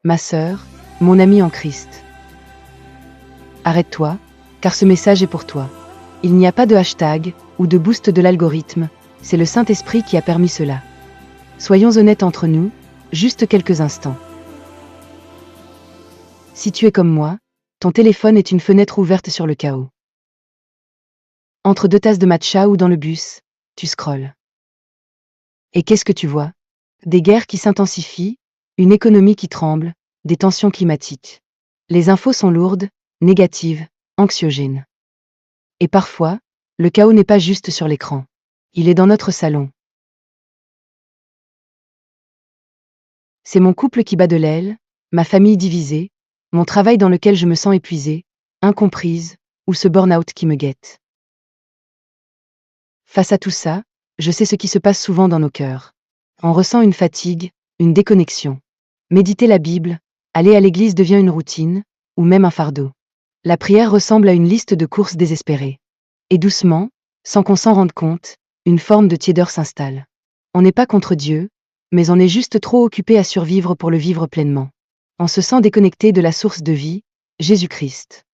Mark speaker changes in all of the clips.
Speaker 1: ma sœur, mon ami en Christ. Arrête-toi, car ce message est pour toi. Il n'y a pas de hashtag ou de boost de l'algorithme, c'est le Saint-Esprit qui a permis cela. Soyons honnêtes entre nous, juste quelques instants. Si tu es comme moi, ton téléphone est une fenêtre ouverte sur le chaos. Entre deux tasses de matcha ou dans le bus, tu scrolles. Et qu'est-ce que tu vois? Des guerres qui s'intensifient, une économie qui tremble, des tensions climatiques. Les infos sont lourdes, négatives, anxiogènes. Et parfois, le chaos n'est pas juste sur l'écran. Il est dans notre salon. C'est mon couple qui bat de l'aile, ma famille divisée, mon travail dans lequel je me sens épuisée, incomprise, ou ce burn-out qui me guette. Face à tout ça, je sais ce qui se passe souvent dans nos cœurs. On ressent une fatigue, une déconnexion. Méditer la Bible, aller à l'église devient une routine, ou même un fardeau. La prière ressemble à une liste de courses désespérées. Et doucement, sans qu'on s'en rende compte, une forme de tiédeur s'installe. On n'est pas contre Dieu, mais on est juste trop occupé à survivre pour le vivre pleinement. On se sent déconnecté de la source de vie, Jésus-Christ.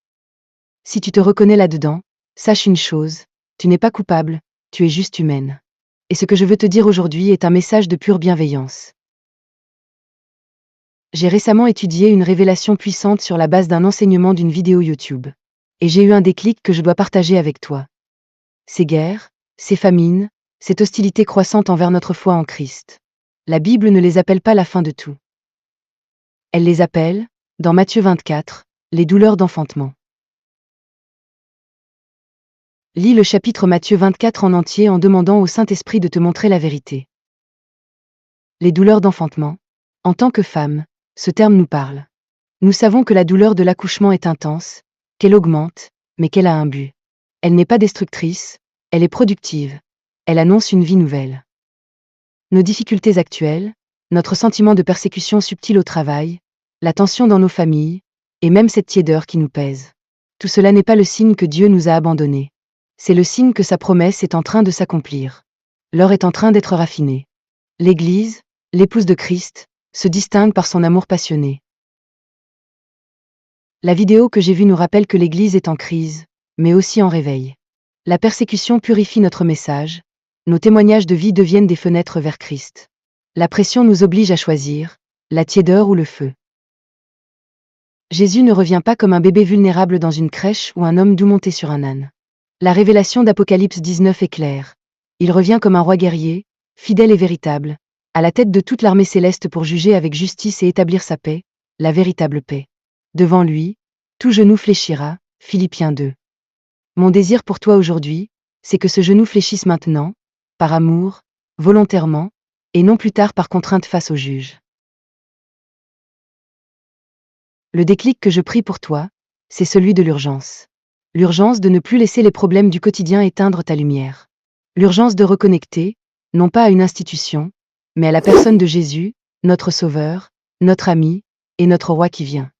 Speaker 1: Si tu te reconnais là-dedans, sache une chose, tu n'es pas coupable, tu es juste humaine. Et ce que je veux te dire aujourd'hui est un message de pure bienveillance. J'ai récemment étudié une révélation puissante sur la base d'un enseignement d'une vidéo YouTube. Et j'ai eu un déclic que je dois partager avec toi. Ces guerres, ces famines, cette hostilité croissante envers notre foi en Christ. La Bible ne les appelle pas la fin de tout. Elle les appelle, dans Matthieu 24, les douleurs d'enfantement. Lis le chapitre Matthieu 24 en entier en demandant au Saint-Esprit de te montrer la vérité. Les douleurs d'enfantement. En tant que femme, ce terme nous parle. Nous savons que la douleur de l'accouchement est intense, qu'elle augmente, mais qu'elle a un but. Elle n'est pas destructrice, elle est productive. Elle annonce une vie nouvelle. Nos difficultés actuelles, notre sentiment de persécution subtile au travail, la tension dans nos familles, et même cette tiédeur qui nous pèse. Tout cela n'est pas le signe que Dieu nous a abandonnés. C'est le signe que sa promesse est en train de s'accomplir. L'or est en train d'être raffiné. L'Église, l'épouse de Christ, se distingue par son amour passionné. La vidéo que j'ai vue nous rappelle que l'Église est en crise, mais aussi en réveil. La persécution purifie notre message, nos témoignages de vie deviennent des fenêtres vers Christ. La pression nous oblige à choisir, la tiédeur ou le feu. Jésus ne revient pas comme un bébé vulnérable dans une crèche ou un homme doux monté sur un âne. La révélation d'Apocalypse 19 est claire. Il revient comme un roi guerrier, fidèle et véritable, à la tête de toute l'armée céleste pour juger avec justice et établir sa paix, la véritable paix. Devant lui, tout genou fléchira, Philippiens 2. Mon désir pour toi aujourd'hui, c'est que ce genou fléchisse maintenant, par amour, volontairement, et non plus tard par contrainte face au juge. Le déclic que je prie pour toi, c'est celui de l'urgence. L'urgence de ne plus laisser les problèmes du quotidien éteindre ta lumière. L'urgence de reconnecter, non pas à une institution, mais à la personne de Jésus, notre Sauveur, notre ami, et notre Roi qui vient.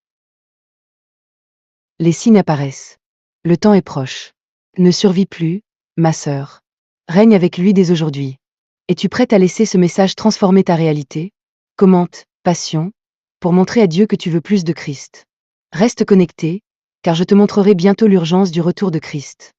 Speaker 1: Les signes apparaissent. Le temps est proche. Ne survis plus, ma sœur. Règne avec lui dès aujourd'hui. Es-tu prête à laisser ce message transformer ta réalité? Commente, passion, pour montrer à Dieu que tu veux plus de Christ. Reste connecté, car je te montrerai bientôt l'urgence du retour de Christ.